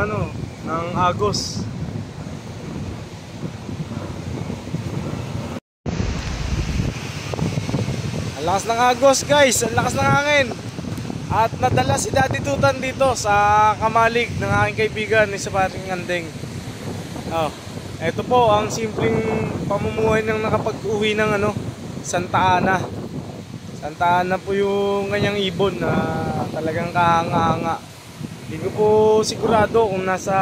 ng ng agos. Ang lakas ng agos guys, ang lakas ng hangin. At nadala si Daddy Tutan dito sa kamalig ng aking kaibigan ni sa paring Andeng. Ito po ang simpleng pamumuhay ng nakapag-uwi ng Santa Ana. Santa Ana po yung kanyang ibon na talagang kahanga-hanga. Hindi ko po sigurado kung nasa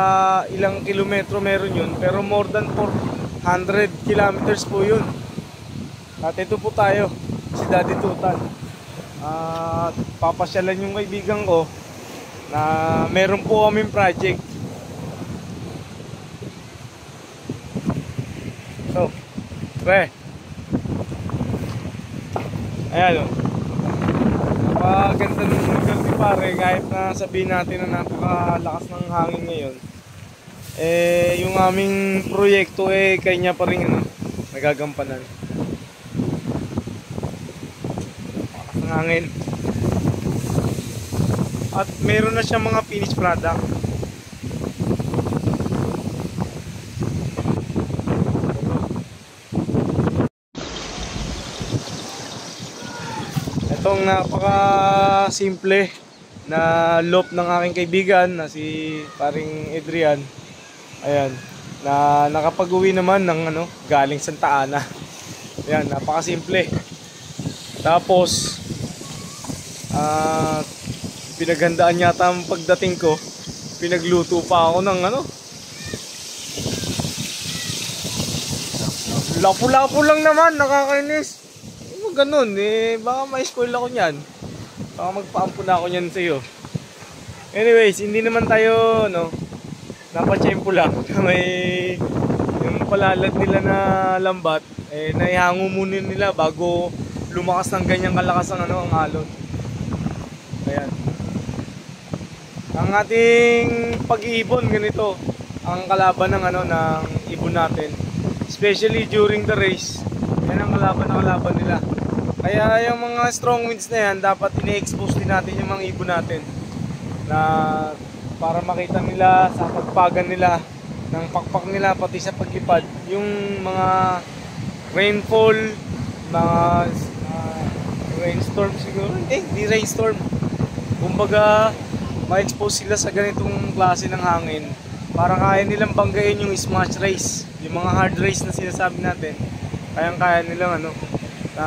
ilang kilometro meron yun, pero more than 400 kilometers po yun. At ito po tayo, si Daddy Tutan. Papasyalan yung kaibigan ko na meron po kaming project. So, pre. Ayan o. Napaganda ng lugar ni pare, kahit na sabihin natin na napakalakas ng hangin ngayon. Yung aming proyekto kanya pa rin nagagampanan. Ang hangin. At meron na siyang mga finished product. Itong napaka simple na loop ng aking kaibigan na si paring Adrian. Ayan, na nakapag-uwi naman ng galing Santa Ana. Ayan, napaka simple. Tapos pinaghandaan yata ang pagdating ko. Pinagluto pa ako ng lapu-lapu lang naman, nakakainis. Ganun baka ma-spoil ako niyan. Baka magpaampun ako niyan sa iyo. Anyways, hindi naman tayo napatsyempo lang. May yung palalad nila na lambat naihango muna nila bago lumakas ng ganyang kalakas ang alon. Ayan. Ang ating pag-iibon ganito ang kalaban ng ng ibon natin. Especially during the race. Yan ang kalaban nila. Kaya yung mga strong winds na yan, dapat ine-expose din natin yung mga ibon natin na para makita nila sa pagpagan nila ng pakpak nila, pati sa paglipad yung mga rainfall, mga rainstorm siguro. Hindi rainstorm. Kumbaga ma-expose sila sa ganitong klase ng hangin para kaya nilang banggain yung smash race, yung mga hard race na sinasabi natin. Kaya nilang na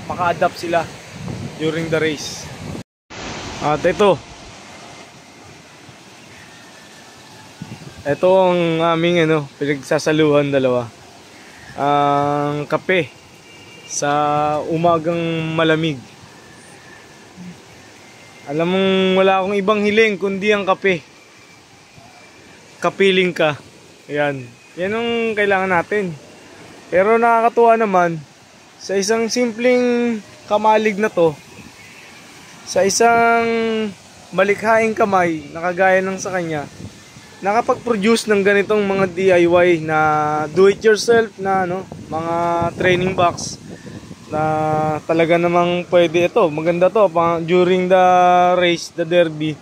maka-adapt sila during the race. At ito ang aming pinagsasaluhan dalawa. Ang kape sa umagang malamig. Alam mong wala akong ibang hiling kundi ang kape. Kapiling ka. Yan ang kailangan natin. Pero nakakatuwa naman sa isang simpleng kamalig na to, sa isang malikhaing kamay na kagaya ng sa kanya, nakapag-produce ng ganitong mga DIY na do it yourself na mga training box na talaga namang pwede. Ito maganda to during the race, the derby.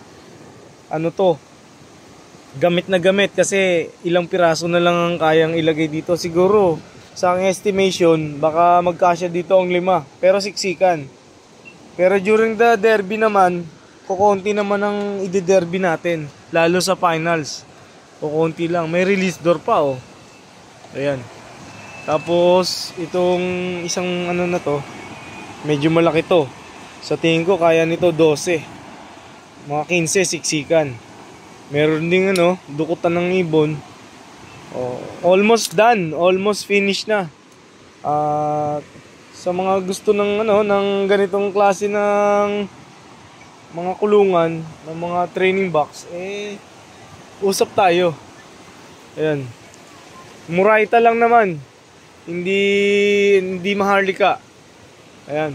Gamit na gamit kasi ilang piraso na lang ang kayang ilagay dito. Siguro sa aking estimation baka magkasya dito ang 5, pero siksikan. Pero during the derby naman, kukunti naman ang ide-derby natin, lalo sa finals. Kukunti lang, may release door pa Ayan. Tapos itong isang na to, medyo malaki to. Sa tingin ko kaya nito 12. Mga 15 siksikan. Meron ding dukutan ng ibon. Almost done, almost finished na. Sa mga gusto ng ng ganitong klase ng mga kulungan, ng mga training box, usap tayo. Ayan. Murayta lang naman. Hindi maharlika. Ayan.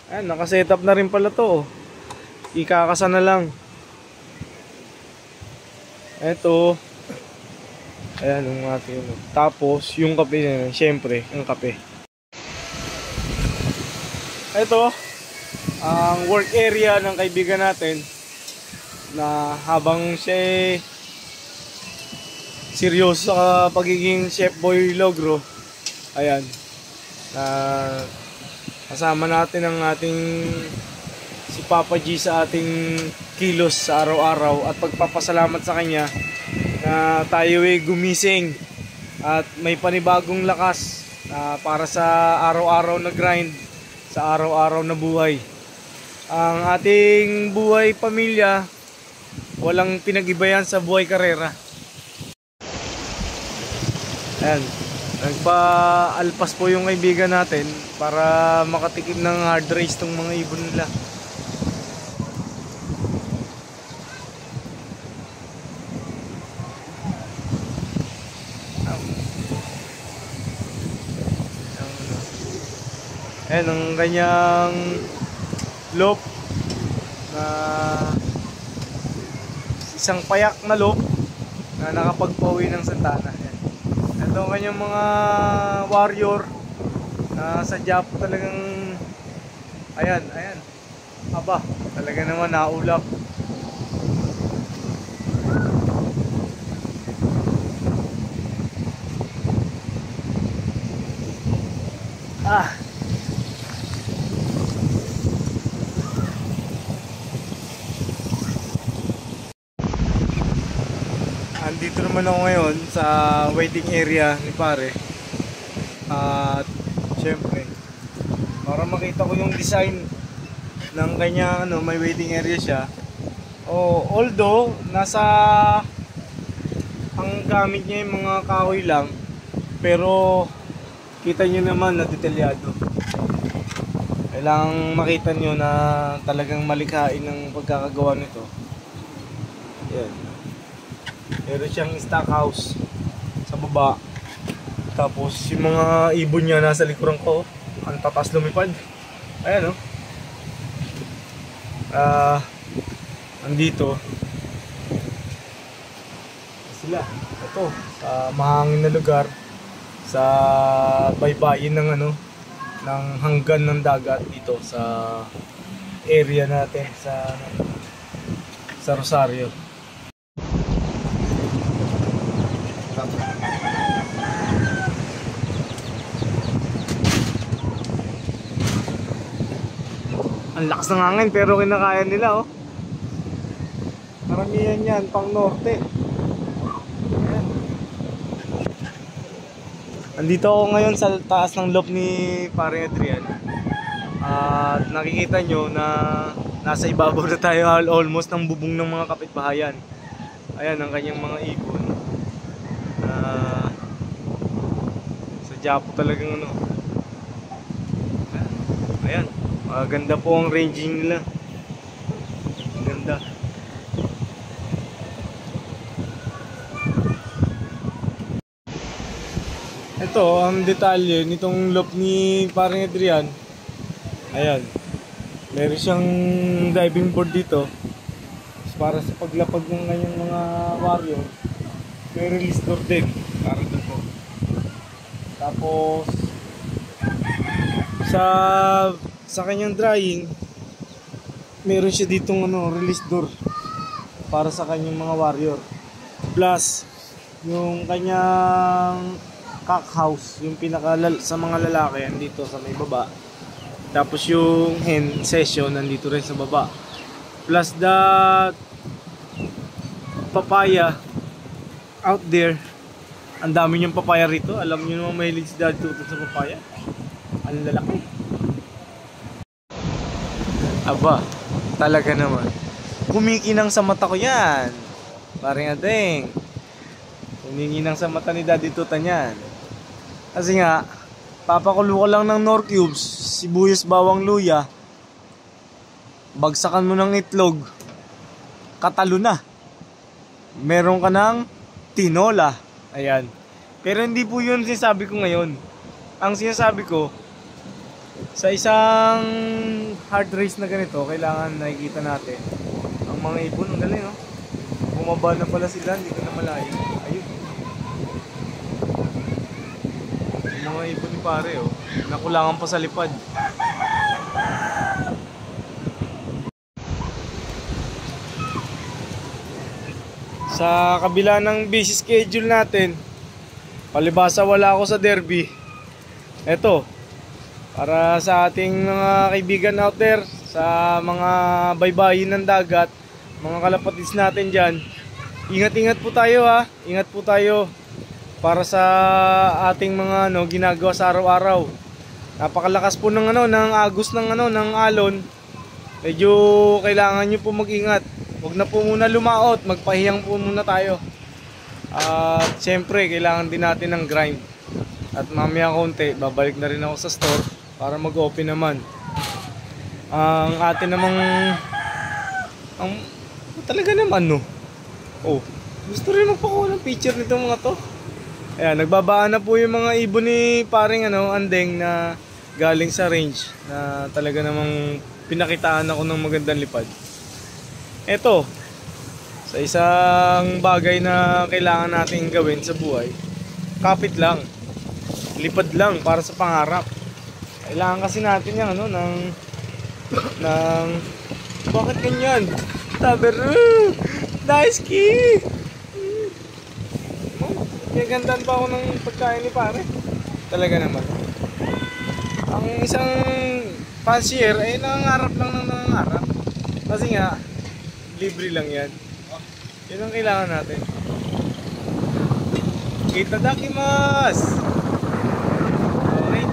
Ayan, naka-setup na rin pala to. Ikakasa na lang. Eto. Ayan ang ating tapos yung kape na syempre ang kape. Ito ang work area ng kaibigan natin. na habang siya seryoso sa pagiging Chef Boy Logro, ayan, na kasama natin ang ating si Papa G sa ating kilos sa araw-araw at pagpapasalamat sa kanya na tayo ay gumising at may panibagong lakas para sa araw-araw na grind, sa araw-araw na buhay. Ang ating buhay pamilya, walang pinag-ibayan sa buhay karera. Ayan, nagpa-alpas po yung kaibigan natin para makatikim ng hard race tong mga ibon nila. Ayan ang kanyang loop na isang payak na loop na nakapagpauwi ng Santana. Ayan. Ito ang kanyang mga warrior na sadya po talagang ayan, aba, talaga naman naulap. Andito naman ako ngayon sa waiting area ni pare. At syempre, para makita ko yung design ng kanya, may waiting area siya. Although nasa ang gamit niya yung mga kahoy lang, pero kita nyo naman na detalyado. Kailangang makita nyo na talagang malikhain ng pagkakagawa nito. Yan. Meron siyang stock house sa baba. Tapos yung mga ibon niya nasa likuran ko. Ang tatas lumipad. Ayan, andito sila. Ito, sa mahangin na lugar, sa baybayin ng ng hanggan ng dagat dito sa area natin sa Rosario. Ang lakas ng hangin pero kinakaya nila, Karamihan yan pang norte. Ayan. Andito ako ngayon sa taas ng loop ni Pare Adrian. At nakikita nyo na nasa ibabaw na tayo almost ng bubong ng mga kapitbahayan. Ayan ang kanyang mga ibon. Sadya po talagang Ayan, maganda po ang ranging nila. Ganda. Ito ang detalye nitong loop ni Parang Adrian. Ayan, meron siyang diving board dito para sa paglapag ng kanyang mga warrior. May release door din para dito. Tapos sa kanyang drying, meron siya ditong release door para sa kanyang mga warrior. Plus yung kanyang cock house, yung sa mga lalaki andito sa may baba. Tapos yung hen session nandito rin sa baba. Plus the papaya out there. Ang dami niyang papaya rito. Alam niyo naman mahilig si Dad Tuto sa papaya. Ang lalaki. Aba, talaga naman. Kumikinang sa mata ko yan. Parang adeng. Kumikinang sa mata ni Daddy Tuta niyan. Kasi nga, papakulo ko lang ng nor cubes, sibuyas, bawang, luya. Bagsakan mo ng itlog. Katalo na. Meron ka ng tinola. Ayan. Pero hindi po yun sinasabi ko ngayon. Ang sinasabi ko, sa isang hard race na ganito, kailangan nakikita natin ang mga ibon. Ang galing, bumaba na pala sila, hindi ko na malayo. Ayun. Yung mga ibon ni pare, nakulangan pa sa lipad. sa kabila ng busy schedule natin, palibasa wala ako sa derby. Eto, para sa ating mga kaibigan out there, sa mga baybayin ng dagat, mga kalapatids natin dyan, ingat-ingat po tayo ha. Ingat po tayo para sa ating mga ginagawa sa araw-araw. Napakalakas po ng ng agos ng ng alon. Medyo kailangan nyo po mag-ingat. Huwag na po muna lumaot, magpahiyang po muna tayo. At syempre, kailangan din natin ng grind. At mamaya konti, babalik na rin ako sa store para mag-open naman. Ang atin namang talaga naman oh, gusto rin magpakuha ng picture nito mga to. Ayan, nagbabaan na po yung mga ibon ni paring Andeng na galing sa range na talaga namang pinakitaan ako ng magandang lipad. Eto, sa isang bagay na kailangan natin gawin sa buhay, kapit lang, lipad lang para sa pangarap. Kailangan kasi natin yung ng bakit ganyan? Taberu! Nice key! Kaya gandaan pa ako ng pagkain ni pare. Talaga naman. Ang isang fancier ay nangangarap lang ng nangangarap. Kasi nga, libre lang yan. Yun ang kailangan natin. Itadakimasu! Okay.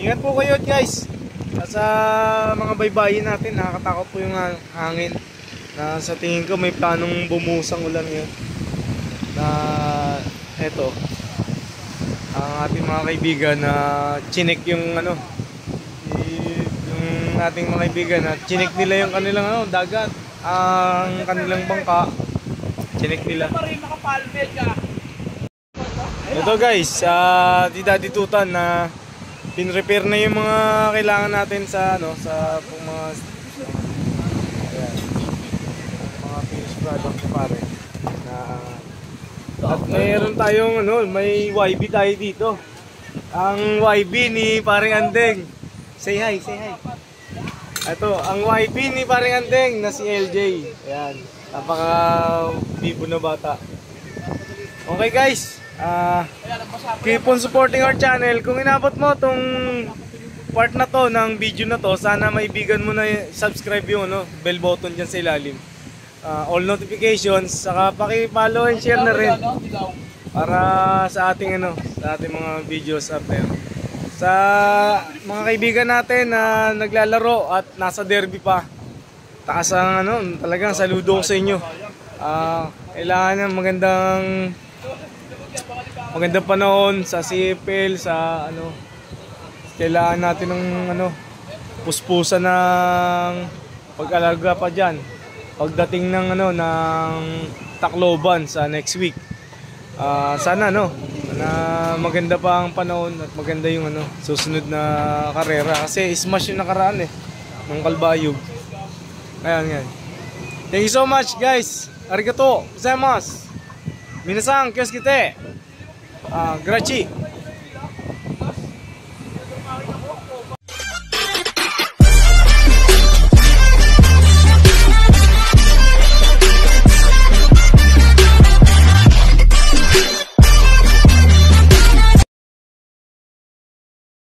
Ingat po kayo guys. Sa mga baybayin natin, nakakatakot po yung hangin. Na sa tingin ko may planong bumusang ulan ngayon. Na eto, ang ating mga kaibigan na chinek yung yung ating mga kaibigan na chinek nila yung kanilang dagat, ang kanilang bangka, chinek nila. Ito guys, Daddy Tutan na pinrepair na yung mga kailangan natin sa sa mga finished product ni pare na. At mayroon tayong may YB tayo dito. Ang YB ni paring Andeng. Say hi, say hi. Ito, ang YB ni paring Andeng na si LJ. Ayan, napaka bibo na bata. Okay guys, keep on supporting our channel. Kung inabot mo tong part na to ng video na to, sana maibigan mo na subscribe yung bell button dyan sa ilalim. All notifications, saka paki-follow and share na rin para sa ating sa ating mga videos up there. Sa mga kaibigan natin na naglalaro at nasa derby pa, takasang talagang saludo ko sa inyo. Kailangan ng magandang panahon sa CFL, sa kailangan natin ng puspusan ng pag-alaga pa dyan pagdating ng ng Tacloban sa next week. Sana na maganda pa ang panahon at maganda yung susunod na karera kasi smash yung nakaraan ng Kalbayog. Ayan. Thank you so much guys. Arigato gozaimasu. Minasan, kiyosukite. Grachi.